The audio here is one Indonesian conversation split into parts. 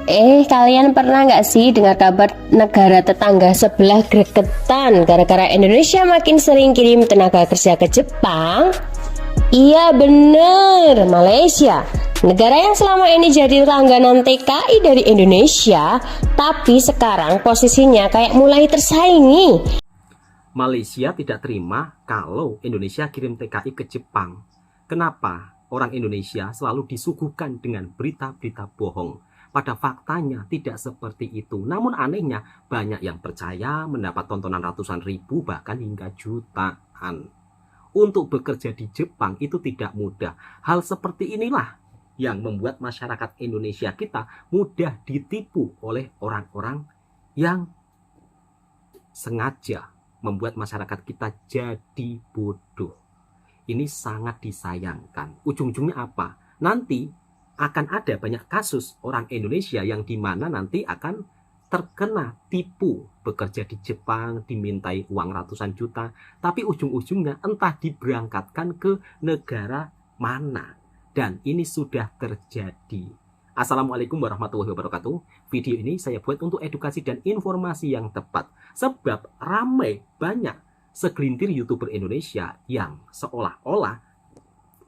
Kalian pernah nggak sih dengar kabar negara tetangga sebelah gregetan gara-gara Indonesia makin sering kirim tenaga kerja ke Jepang? Iya bener, Malaysia. Negara yang selama ini jadi langganan TKI dari Indonesia, tapi sekarang posisinya kayak mulai tersaingi. Malaysia tidak terima kalau Indonesia kirim TKI ke Jepang. Kenapa? Orang Indonesia selalu disuguhkan dengan berita-berita bohong. Pada faktanya tidak seperti itu. Namun anehnya banyak yang percaya, mendapat tontonan ratusan ribu bahkan hingga jutaan. Untuk bekerja di Jepang itu tidak mudah. Hal seperti inilah yang membuat masyarakat Indonesia kita mudah ditipu oleh orang-orang yang sengaja membuat masyarakat kita jadi bodoh. Ini sangat disayangkan. Ujung-ujungnya apa? Nanti akan ada banyak kasus orang Indonesia yang dimana nanti akan terkena tipu bekerja di Jepang, dimintai uang ratusan juta, tapi ujung-ujungnya entah diberangkatkan ke negara mana. Dan ini sudah terjadi. Assalamualaikum warahmatullahi wabarakatuh. Video ini saya buat untuk edukasi dan informasi yang tepat. Sebab ramai banyak segelintir YouTuber Indonesia yang seolah-olah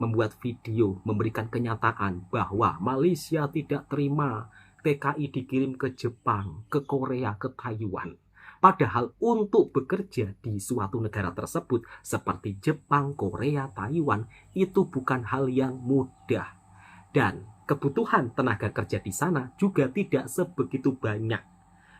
membuat video memberikan kenyataan bahwa Malaysia tidak terima TKI dikirim ke Jepang, ke Korea, ke Taiwan. Padahal untuk bekerja di suatu negara tersebut seperti Jepang, Korea, Taiwan itu bukan hal yang mudah. Dan kebutuhan tenaga kerja di sana juga tidak sebegitu banyak.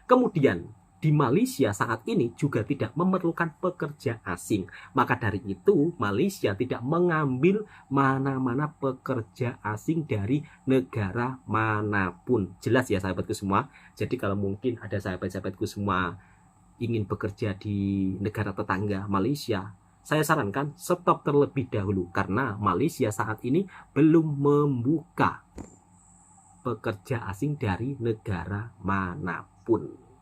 Kemudian di Malaysia saat ini juga tidak memerlukan pekerja asing. Maka dari itu Malaysia tidak mengambil mana-mana pekerja asing dari negara manapun. Jelas ya sahabatku semua. Jadi kalau mungkin ada sahabat-sahabatku semua ingin bekerja di negara tetangga Malaysia, saya sarankan stop terlebih dahulu. Karena Malaysia saat ini belum membuka pekerja asing dari negara manapun.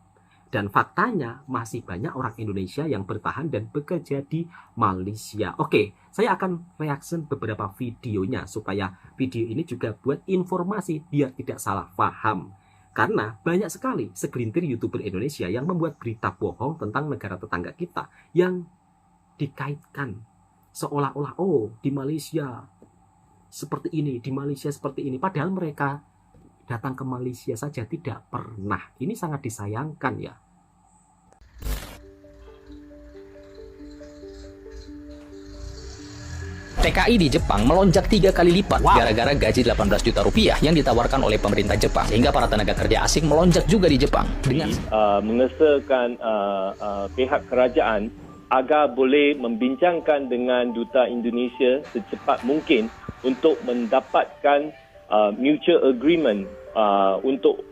Dan faktanya masih banyak orang Indonesia yang bertahan dan bekerja di Malaysia. Oke, saya akan reaction beberapa videonya supaya video ini juga buat informasi biar tidak salah paham. Karena banyak sekali segelintir YouTuber Indonesia yang membuat berita bohong tentang negara tetangga kita yang dikaitkan seolah-olah di Malaysia seperti ini, di Malaysia seperti ini. Padahal mereka datang ke Malaysia saja tidak pernah. Ini sangat disayangkan ya. TKI di Jepang melonjak 3 kali lipat gara-gara gaji 18 juta rupiah yang ditawarkan oleh pemerintah Jepang. Sehingga para tenaga kerja asing melonjak juga di Jepang. Dengan mengesahkan pihak kerajaan agar boleh membincangkan dengan Duta Indonesia secepat mungkin untuk mendapatkan mutual agreement untuk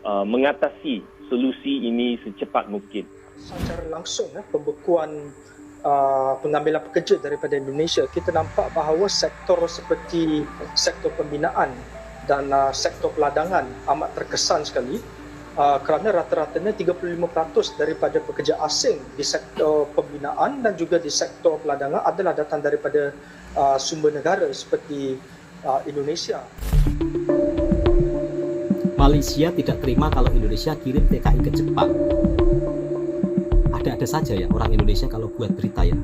mengatasi solusi ini secepat mungkin. Secara langsung pembekuan pengambilan pekerja daripada Indonesia, kita nampak bahawa sektor seperti sektor pembinaan dan sektor peladangan amat terkesan sekali kerana rata-ratanya 35% daripada pekerja asing di sektor pembinaan dan juga di sektor peladangan adalah datang daripada sumber negara seperti Indonesia. Malaysia tidak terima kalau Indonesia kirim TKI ke Jepang. Ada saja ya orang Indonesia kalau buat berita ya.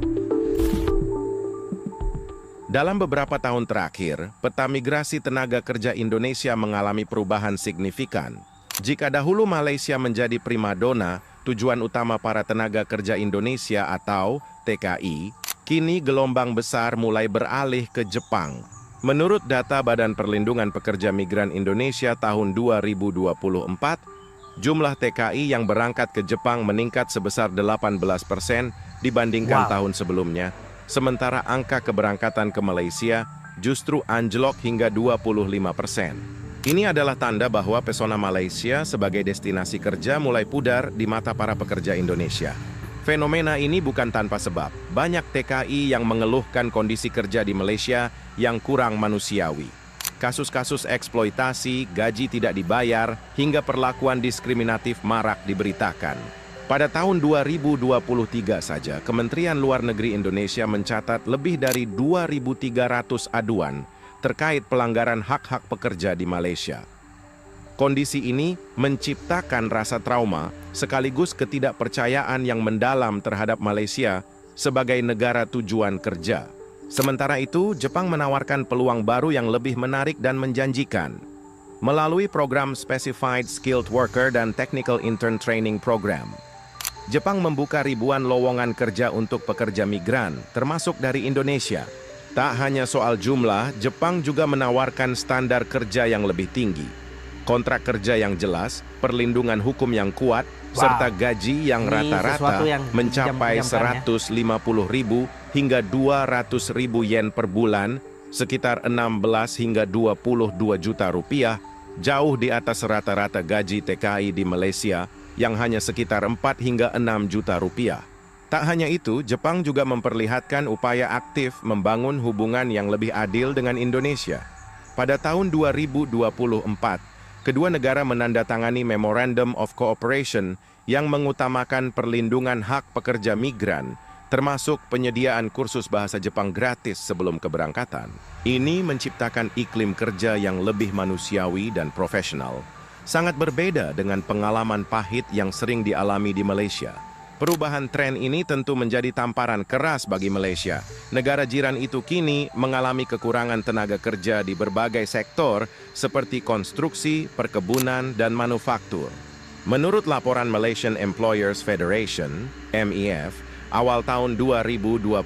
Dalam beberapa tahun terakhir, peta migrasi tenaga kerja Indonesia mengalami perubahan signifikan. Jika dahulu Malaysia menjadi primadona, tujuan utama para tenaga kerja Indonesia atau TKI, kini gelombang besar mulai beralih ke Jepang. Menurut data Badan Perlindungan Pekerja Migran Indonesia tahun 2024, jumlah TKI yang berangkat ke Jepang meningkat sebesar 18% dibandingkan tahun sebelumnya, sementara angka keberangkatan ke Malaysia justru anjlok hingga 25%. Ini adalah tanda bahwa pesona Malaysia sebagai destinasi kerja mulai pudar di mata para pekerja Indonesia. Fenomena ini bukan tanpa sebab. Banyak TKI yang mengeluhkan kondisi kerja di Malaysia yang kurang manusiawi. Kasus-kasus eksploitasi, gaji tidak dibayar, hingga perlakuan diskriminatif marak diberitakan. Pada tahun 2023 saja, Kementerian Luar Negeri Indonesia mencatat lebih dari 2.300 aduan terkait pelanggaran hak-hak pekerja di Malaysia. Kondisi ini menciptakan rasa trauma sekaligus ketidakpercayaan yang mendalam terhadap Malaysia sebagai negara tujuan kerja. Sementara itu, Jepang menawarkan peluang baru yang lebih menarik dan menjanjikan. Melalui program Specified Skilled Worker dan Technical Intern Training Program, Jepang membuka ribuan lowongan kerja untuk pekerja migran, termasuk dari Indonesia. Tak hanya soal jumlah, Jepang juga menawarkan standar kerja yang lebih tinggi, kontrak kerja yang jelas, perlindungan hukum yang kuat, serta gaji yang rata-rata mencapai 150.000 hingga 200.000 yen per bulan, sekitar 16 hingga 22 juta rupiah, jauh di atas rata-rata gaji TKI di Malaysia yang hanya sekitar 4 hingga 6 juta rupiah. Tak hanya itu, Jepang juga memperlihatkan upaya aktif membangun hubungan yang lebih adil dengan Indonesia. Pada tahun 2024, kedua negara menandatangani Memorandum of Cooperation yang mengutamakan perlindungan hak pekerja migran, termasuk penyediaan kursus bahasa Jepang gratis sebelum keberangkatan. Ini menciptakan iklim kerja yang lebih manusiawi dan profesional, sangat berbeda dengan pengalaman pahit yang sering dialami di Malaysia. Perubahan tren ini tentu menjadi tamparan keras bagi Malaysia. Negara jiran itu kini mengalami kekurangan tenaga kerja di berbagai sektor seperti konstruksi, perkebunan, dan manufaktur. Menurut laporan Malaysian Employers Federation, MEF, awal tahun 2025,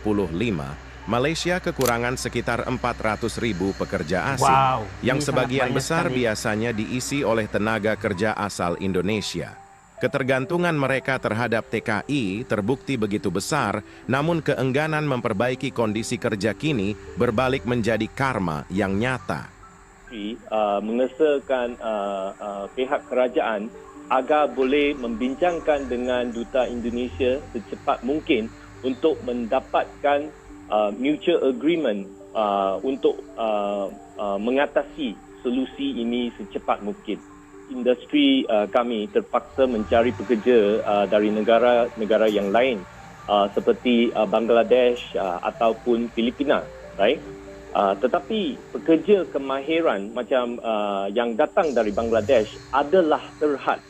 Malaysia kekurangan sekitar 400.000 pekerja asing, yang sebagian besar biasanya diisi oleh tenaga kerja asal Indonesia. Ketergantungan mereka terhadap TKI terbukti begitu besar, namun keengganan memperbaiki kondisi kerja kini berbalik menjadi karma yang nyata. Mengesahkan pihak kerajaan agar boleh membincangkan dengan Duta Indonesia secepat mungkin untuk mendapatkan mutual agreement untuk mengatasi solusi ini secepat mungkin. Industri kami terpaksa mencari pekerja dari negara-negara yang lain seperti Bangladesh ataupun Filipina, right? Tetapi pekerja kemahiran macam yang datang dari Bangladesh adalah terhad,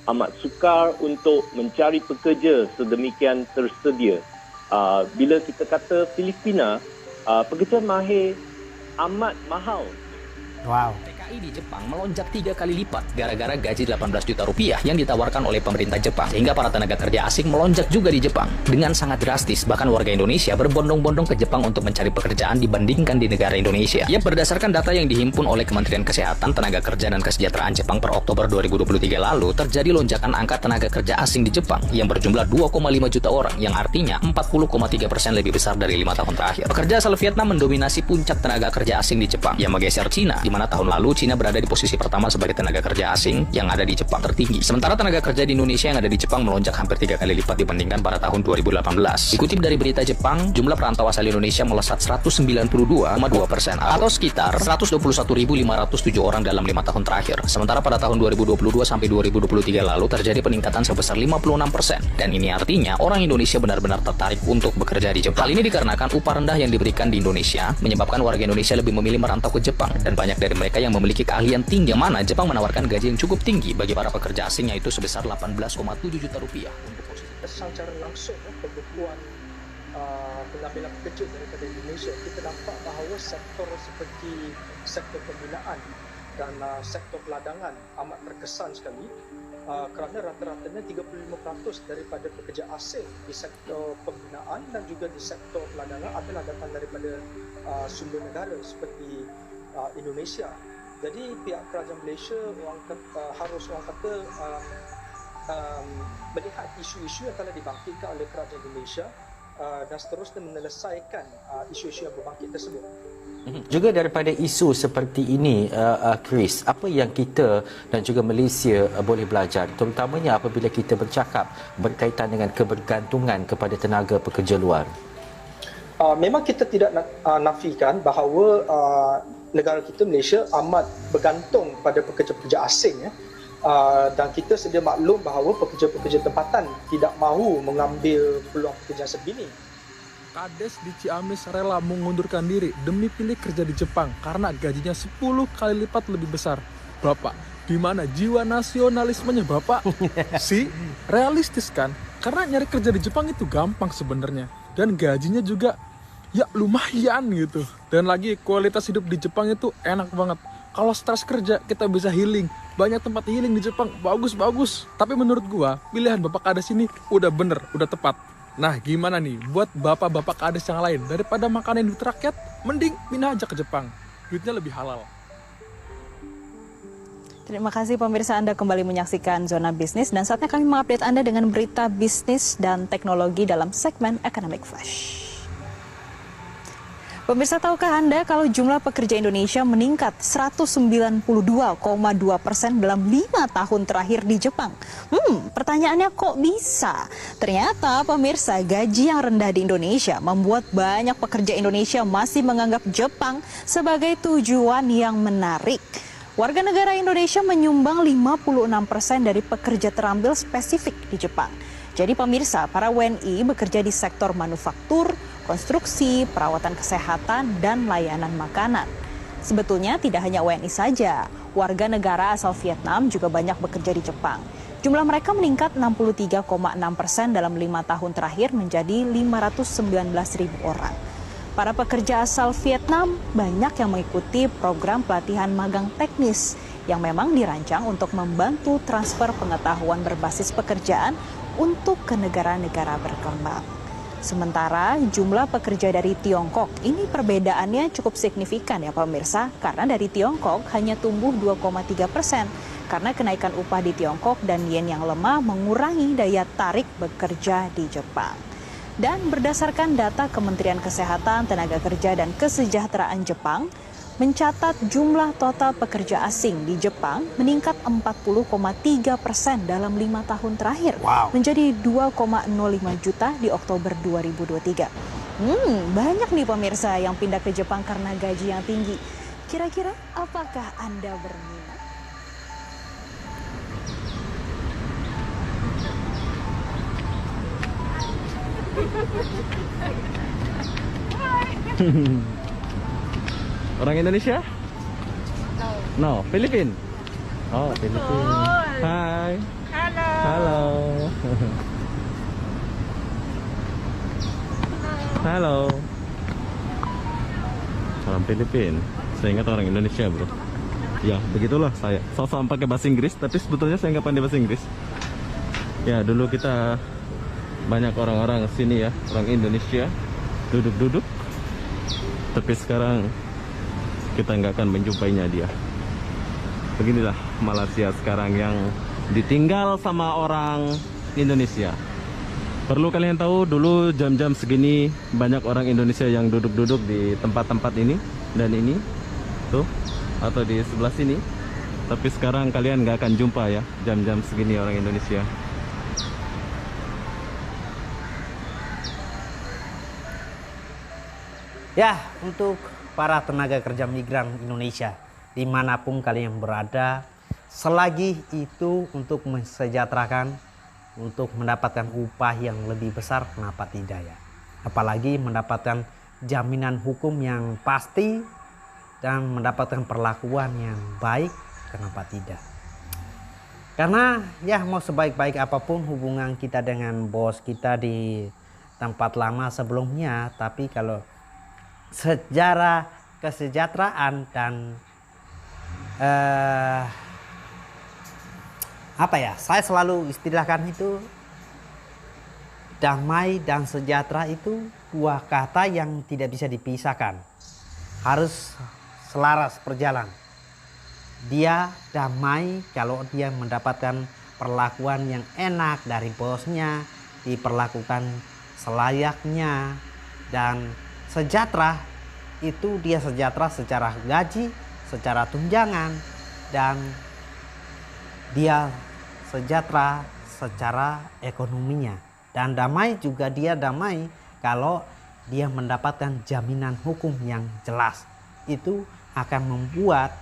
amat sukar untuk mencari pekerja sedemikian tersedia. Bila kita kata Filipina, pekerja mahir amat mahal. TKI di Jepang melonjak 3 kali lipat gara-gara gaji 18 juta rupiah yang ditawarkan oleh pemerintah Jepang, sehingga para tenaga kerja asing melonjak juga di Jepang dengan sangat drastis. Bahkan warga Indonesia berbondong-bondong ke Jepang untuk mencari pekerjaan dibandingkan di negara Indonesia. Ya, berdasarkan data yang dihimpun oleh Kementerian Kesehatan, Tenaga Kerja dan Kesejahteraan Jepang per Oktober 2023 lalu, terjadi lonjakan angka tenaga kerja asing di Jepang yang berjumlah 2,5 juta orang, yang artinya 40,3% lebih besar dari 5 tahun terakhir. Pekerja asal Vietnam mendominasi puncak tenaga kerja asing di Jepang yang menggeser Cina, di mana tahun lalu Cina berada di posisi pertama sebagai tenaga kerja asing yang ada di Jepang tertinggi. Sementara tenaga kerja di Indonesia yang ada di Jepang melonjak hampir 3 kali lipat dibandingkan pada tahun 2018. Dikutip dari berita Jepang, jumlah perantau asal Indonesia melesat 192,2% atau sekitar 121.507 orang dalam 5 tahun terakhir. Sementara pada tahun 2022 sampai 2023 lalu terjadi peningkatan sebesar 56%. Dan ini artinya orang Indonesia benar-benar tertarik untuk bekerja di Jepang. Hal ini dikarenakan upah rendah yang diberikan di Indonesia menyebabkan warga Indonesia lebih memilih merantau ke Jepang, dan banyak dari mereka yang memiliki keahlian tinggi, yang mana Jepang menawarkan gaji yang cukup tinggi bagi para pekerja asing, yaitu sebesar 18,7 juta rupiah untuk posisi. Secara langsung pembekuan pengambilan pekerja daripada Indonesia, kita nampak bahawa sektor seperti sektor pembinaan dan sektor peladangan amat terkesan sekali, kerana rata-ratanya 35% daripada pekerja asing di sektor pembinaan dan juga di sektor peladangan adalah datang daripada sumber negara seperti Indonesia. Jadi pihak kerajaan Malaysia harus melihat isu-isu yang telah dibangkitkan oleh kerajaan Indonesia dan seterusnya menyelesaikan isu-isu yang berbangkit tersebut. Juga daripada isu seperti ini, Chris, apa yang kita dan juga Malaysia boleh belajar, terutamanya apabila kita bercakap berkaitan dengan kebergantungan kepada tenaga pekerja luar? Memang kita tidak nafikan bahawa negara kita Malaysia amat bergantung pada pekerja-pekerja asing, dan kita sedia maklum bahawa pekerja-pekerja tempatan tidak mahu mengambil peluang pekerjaan sebini. Kades di Ciamis rela mengundurkan diri demi pilih kerja di Jepang karena gajinya 10 kali lipat lebih besar. Bapak, Gimana jiwa nasionalismenya Bapak? Realistis kan? Karena nyari kerja di Jepang itu gampang sebenarnya. Dan gajinya juga ya lumayan gitu. Dan lagi kualitas hidup di Jepang itu enak banget. Kalau stres kerja kita bisa healing. Banyak tempat healing di Jepang, bagus-bagus. Tapi menurut gua, pilihan Bapak Kades ini udah bener, udah tepat. Nah gimana nih buat bapak-bapak Kades yang lain? Daripada makanin duit rakyat, mending pindah aja ke Jepang. Duitnya lebih halal. Terima kasih pemirsa, Anda kembali menyaksikan Zona Bisnis dan saatnya kami mengupdate Anda dengan berita bisnis dan teknologi dalam segmen Economic Flash. Pemirsa, tahukah Anda kalau jumlah pekerja Indonesia meningkat 192,2% dalam 5 tahun terakhir di Jepang? Pertanyaannya kok bisa? Ternyata pemirsa, gaji yang rendah di Indonesia membuat banyak pekerja Indonesia masih menganggap Jepang sebagai tujuan yang menarik. Warga negara Indonesia menyumbang 56% dari pekerja terambil spesifik di Jepang. Jadi pemirsa, para WNI bekerja di sektor manufaktur, konstruksi, perawatan kesehatan, dan layanan makanan. Sebetulnya tidak hanya WNI saja, warga negara asal Vietnam juga banyak bekerja di Jepang. Jumlah mereka meningkat 63,6% dalam 5 tahun terakhir menjadi 519.000 orang. Para pekerja asal Vietnam banyak yang mengikuti program pelatihan magang teknis yang memang dirancang untuk membantu transfer pengetahuan berbasis pekerjaan untuk ke negara-negara berkembang. Sementara jumlah pekerja dari Tiongkok ini perbedaannya cukup signifikan ya pemirsa, karena dari Tiongkok hanya tumbuh 2,3% karena kenaikan upah di Tiongkok dan yen yang lemah mengurangi daya tarik bekerja di Jepang. Dan berdasarkan data Kementerian Kesehatan, Tenaga Kerja dan Kesejahteraan Jepang, mencatat jumlah total pekerja asing di Jepang meningkat 40,3% dalam 5 tahun terakhir, menjadi 2,05 juta di Oktober 2023. Banyak nih pemirsa yang pindah ke Jepang karena gaji yang tinggi. Kira-kira apakah Anda berminat? Orang Indonesia? No, Filipin. Oh, Filipin. Hai. Halo. Halo. Orang Filipin. Saya ingat orang Indonesia, bro. Ya, begitulah saya. Sok-sok pakai bahasa Inggris, tapi sebetulnya saya nggak pandai bahasa Inggris. Ya, dulu kita banyak orang-orang sini ya, orang Indonesia duduk-duduk. Tapi sekarang kita nggak akan menjumpainya dia. Beginilah Malaysia sekarang yang ditinggal sama orang Indonesia. Perlu kalian tahu, dulu jam-jam segini banyak orang Indonesia yang duduk-duduk di tempat-tempat ini dan ini tuh, atau di sebelah sini. Tapi sekarang kalian nggak akan jumpa ya jam-jam segini orang Indonesia. Ya, untuk para tenaga kerja migran Indonesia, dimanapun kalian berada, selagi itu untuk mensejahterakan, untuk mendapatkan upah yang lebih besar, kenapa tidak ya? Apalagi mendapatkan jaminan hukum yang pasti dan mendapatkan perlakuan yang baik, kenapa tidak? Karena ya mau sebaik-baik apapun hubungan kita dengan bos kita di tempat lama sebelumnya, tapi kalau sejarah kesejahteraan dan saya selalu istilahkan itu damai dan sejahtera itu dua kata yang tidak bisa dipisahkan, harus selaras berjalan. Dia damai kalau dia mendapatkan perlakuan yang enak dari bosnya, diperlakukan selayaknya, dan sejahtera itu dia sejahtera secara gaji, secara tunjangan, dan dia sejahtera secara ekonominya. Dan damai juga dia damai kalau dia mendapatkan jaminan hukum yang jelas. Itu akan membuat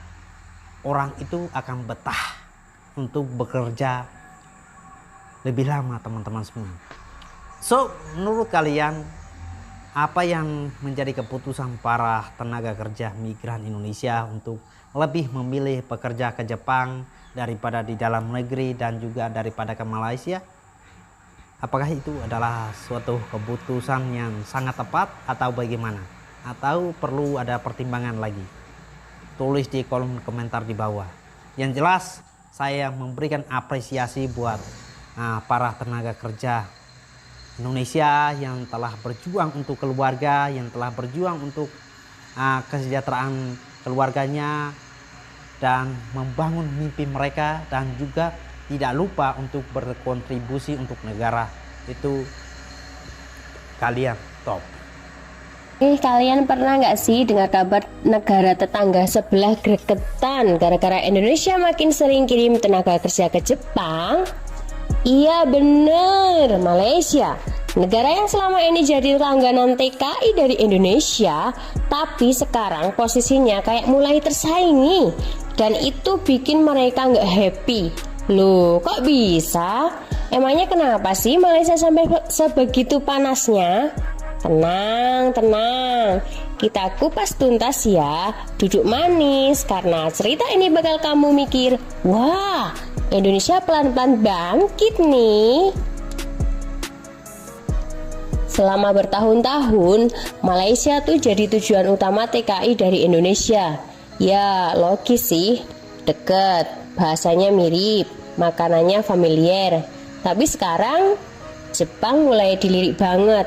orang itu akan betah untuk bekerja lebih lama, teman-teman semua. So, menurut kalian, apa yang menjadi keputusan para tenaga kerja migran Indonesia untuk lebih memilih bekerja ke Jepang daripada di dalam negeri dan juga daripada ke Malaysia? Apakah itu adalah suatu keputusan yang sangat tepat atau bagaimana? Atau perlu ada pertimbangan lagi? Tulis di kolom komentar di bawah. Yang jelas saya memberikan apresiasi buat para tenaga kerja Indonesia yang telah berjuang untuk keluarga, yang telah berjuang untuk kesejahteraan keluarganya dan membangun mimpi mereka, dan juga tidak lupa untuk berkontribusi untuk negara. Itu kalian top. Kalian pernah nggak sih dengar kabar negara tetangga sebelah gregetan gara-gara Indonesia makin sering kirim tenaga kerja ke Jepang? Iya bener, Malaysia. Negara yang selama ini jadi langganan TKI dari Indonesia, tapi sekarang posisinya kayak mulai tersaingi. Dan itu bikin mereka nggak happy. Loh, kok bisa? Emangnya kenapa sih Malaysia sampai sebegitu panasnya? Tenang, tenang. Kita kupas tuntas ya. Duduk manis, karena cerita ini bakal kamu mikir, wah, Indonesia pelan-pelan bangkit nih. Selama bertahun-tahun, Malaysia tuh jadi tujuan utama TKI dari Indonesia. Ya, logis sih. Deket, bahasanya mirip, makanannya familiar. Tapi sekarang Jepang mulai dilirik banget.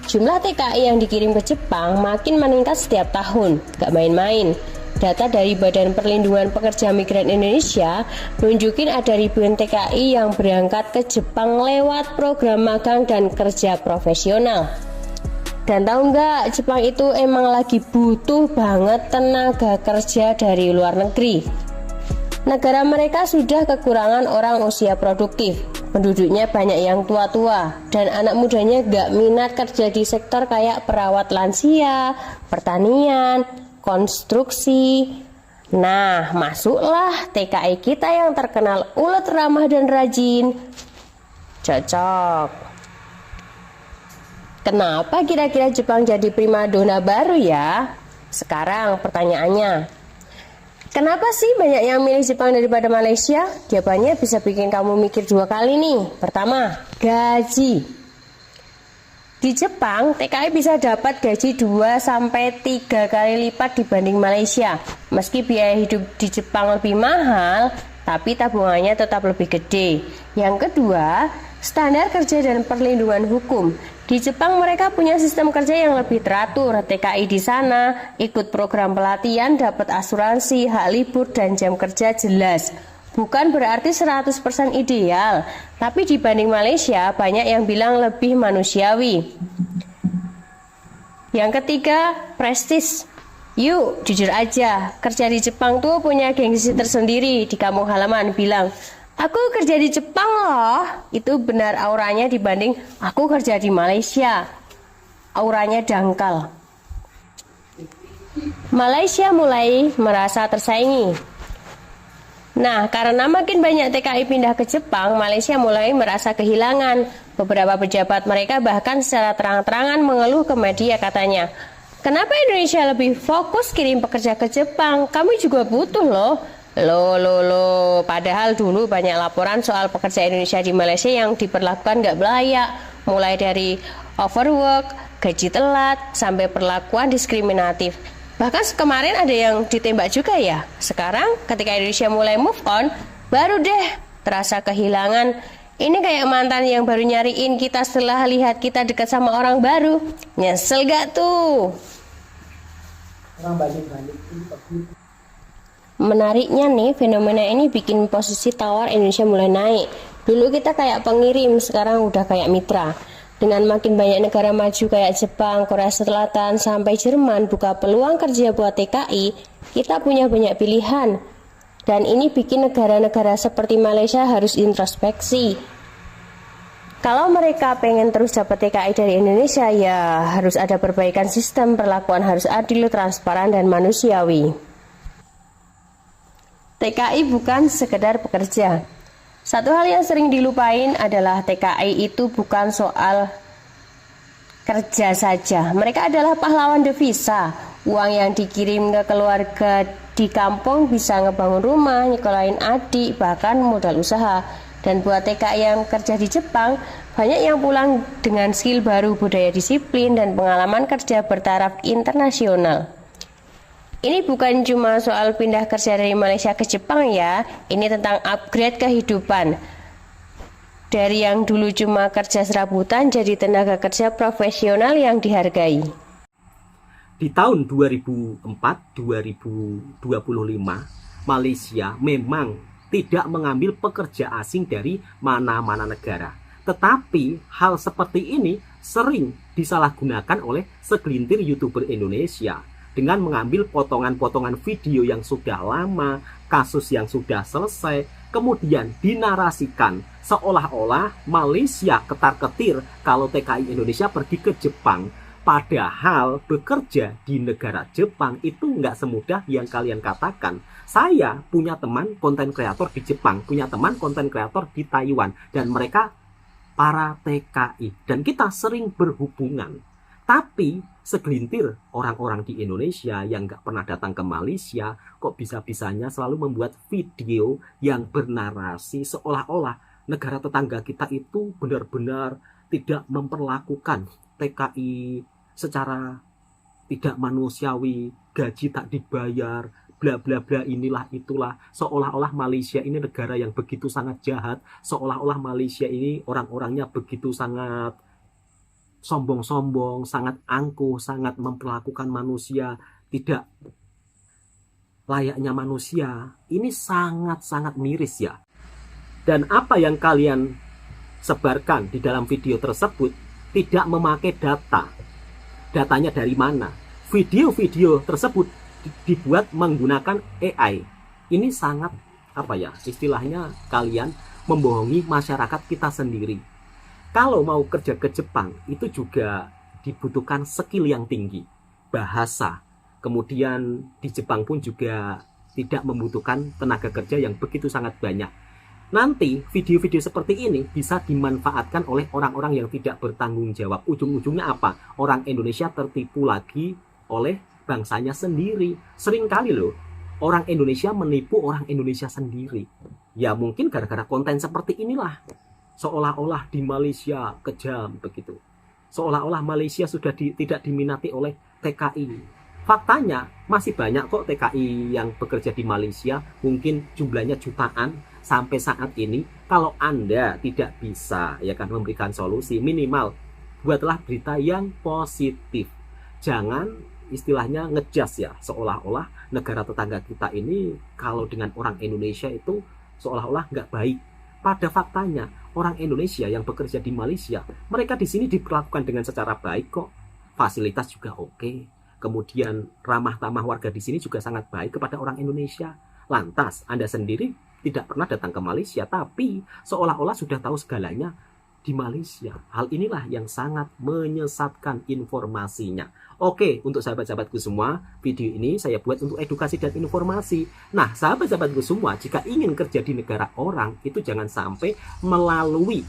Jumlah TKI yang dikirim ke Jepang makin meningkat setiap tahun, gak main-main. Data dari Badan Perlindungan Pekerja Migran Indonesia nunjukin ada ribuan TKI yang berangkat ke Jepang lewat program magang dan kerja profesional. Dan tahu nggak, Jepang itu emang lagi butuh banget tenaga kerja dari luar negeri. Negara mereka sudah kekurangan orang usia produktif. Penduduknya banyak yang tua-tua, dan anak mudanya gak minat kerja di sektor kayak perawat lansia, pertanian, konstruksi. Nah, masuklah TKI kita yang terkenal ulet, ramah, dan rajin. Cocok. Kenapa kira-kira Jepang jadi primadona baru ya? Sekarang pertanyaannya, kenapa sih banyak yang milih Jepang daripada Malaysia? Jawabannya bisa bikin kamu mikir dua kali nih. Pertama, gaji. Di Jepang, TKI bisa dapat gaji 2-3 kali lipat dibanding Malaysia. Meski biaya hidup di Jepang lebih mahal, tapi tabungannya tetap lebih gede. Yang kedua, standar kerja dan perlindungan hukum. Di Jepang mereka punya sistem kerja yang lebih teratur. TKI di sana ikut program pelatihan, dapat asuransi, hak libur, dan jam kerja jelas. Bukan berarti 100% ideal, tapi dibanding Malaysia banyak yang bilang lebih manusiawi. Yang ketiga, prestis. Yuk, jujur aja, kerja di Jepang tuh punya gengsi tersendiri. Di kampung halaman bilang, aku kerja di Jepang loh. Itu benar auranya dibanding aku kerja di Malaysia. Auranya dangkal. Malaysia mulai merasa tersaingi. Nah, karena makin banyak TKI pindah ke Jepang, Malaysia mulai merasa kehilangan. Beberapa pejabat mereka bahkan secara terang-terangan mengeluh ke media, katanya, kenapa Indonesia lebih fokus kirim pekerja ke Jepang? Kami juga butuh loh. Loh, padahal dulu banyak laporan soal pekerja Indonesia di Malaysia yang diperlakukan gak layak, mulai dari overwork, gaji telat, sampai perlakuan diskriminatif. Bahkan kemarin ada yang ditembak juga ya. Sekarang ketika Indonesia mulai move on, baru deh terasa kehilangan. Ini kayak mantan yang baru nyariin kita setelah lihat kita dekat sama orang baru. Nyesel gak tuh? Menariknya nih, fenomena ini bikin posisi tawar Indonesia mulai naik. Dulu kita kayak pengirim, sekarang udah kayak mitra. Dengan makin banyak negara maju kayak Jepang, Korea Selatan, sampai Jerman buka peluang kerja buat TKI, kita punya banyak pilihan. Dan ini bikin negara-negara seperti Malaysia harus introspeksi. Kalau mereka pengen terus dapat TKI dari Indonesia, ya harus ada perbaikan sistem, perlakuan harus adil, transparan, dan manusiawi. TKI bukan sekedar pekerja. Satu hal yang sering dilupain adalah TKI itu bukan soal kerja saja. Mereka adalah pahlawan devisa, Uang yang dikirim ke keluarga di kampung bisa ngebangun rumah, nyekolahin adik, bahkan modal usaha. Dan buat TKI yang kerja di Jepang, banyak yang pulang dengan skill baru, budaya disiplin, dan pengalaman kerja bertaraf internasional. Ini bukan cuma soal pindah kerja dari Malaysia ke Jepang ya, ini tentang upgrade kehidupan. Dari yang dulu cuma kerja serabutan jadi tenaga kerja profesional yang dihargai. Di tahun 2004-2025, Malaysia memang tidak mengambil pekerja asing dari mana-mana negara. Tetapi hal seperti ini sering disalahgunakan oleh segelintir YouTuber Indonesia dengan mengambil potongan-potongan video yang sudah lama, kasus yang sudah selesai, kemudian dinarasikan seolah-olah Malaysia ketar-ketir kalau TKI Indonesia pergi ke Jepang. Padahal bekerja di negara Jepang itu nggak semudah yang kalian katakan. Saya punya teman konten kreator di Jepang, punya teman konten kreator di Taiwan, dan mereka para TKI. Dan kita sering berhubungan. Tapi segelintir orang-orang di Indonesia yang nggak pernah datang ke Malaysia, kok bisa-bisanya selalu membuat video yang bernarasi seolah-olah negara tetangga kita itu benar-benar tidak memperlakukan TKI secara tidak manusiawi, gaji tak dibayar, bla bla bla, inilah itulah, seolah-olah Malaysia ini negara yang begitu sangat jahat, seolah-olah Malaysia ini orang-orangnya begitu sangat sombong-sombong, sangat angkuh, sangat memperlakukan manusia tidak layaknya manusia. Ini sangat-sangat miris ya. Dan apa yang kalian sebarkan di dalam video tersebut tidak memakai data. Datanya dari mana? Video-video tersebut dibuat menggunakan AI. Ini sangat, istilahnya kalian membohongi masyarakat kita sendiri. Kalau mau kerja ke Jepang, itu juga dibutuhkan skill yang tinggi. Bahasa. Kemudian di Jepang pun juga tidak membutuhkan tenaga kerja yang begitu sangat banyak. Nanti video-video seperti ini bisa dimanfaatkan oleh orang-orang yang tidak bertanggung jawab. Ujung-ujungnya apa? Orang Indonesia tertipu lagi oleh bangsanya sendiri. Seringkali loh, orang Indonesia menipu orang Indonesia sendiri. Ya mungkin gara-gara konten seperti inilah. Seolah-olah di Malaysia kejam begitu. Seolah-olah Malaysia sudah tidak diminati oleh TKI. Faktanya masih banyak kok TKI yang bekerja di Malaysia. Mungkin jumlahnya jutaan. Sampai saat ini, kalau Anda tidak bisa memberikan solusi, minimal buatlah berita yang positif. Jangan istilahnya ngejas ya, seolah-olah negara tetangga kita ini kalau dengan orang Indonesia itu seolah-olah nggak baik. Pada faktanya, orang Indonesia yang bekerja di Malaysia, mereka di sini diperlakukan dengan secara baik kok. Fasilitas juga oke. Kemudian ramah-tamah warga di sini juga sangat baik kepada orang Indonesia. Lantas, Anda sendiri tidak pernah datang ke Malaysia, tapi seolah-olah sudah tahu segalanya di Malaysia. Hal inilah yang sangat menyesatkan informasinya. Oke, untuk sahabat-sahabatku semua, video ini saya buat untuk edukasi dan informasi. Nah, sahabat-sahabatku semua, jika ingin kerja di negara orang, itu jangan sampai melalui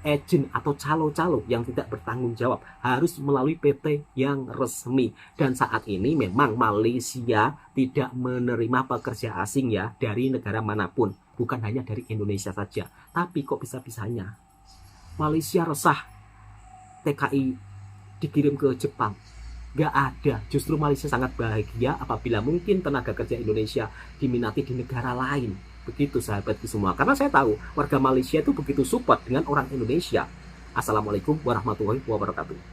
agen atau calo-calo yang tidak bertanggung jawab, harus melalui PT yang resmi. Dan saat ini memang Malaysia tidak menerima pekerja asing ya dari negara manapun, bukan hanya dari Indonesia saja. Tapi kok bisa-bisanya Malaysia resah TKI dikirim ke Jepang? Gak ada. Justru Malaysia sangat bahagia apabila mungkin tenaga kerja Indonesia diminati di negara lain. Begitu sahabatku semua, karena saya tahu warga Malaysia itu begitu support dengan orang Indonesia. Assalamualaikum warahmatullahi wabarakatuh.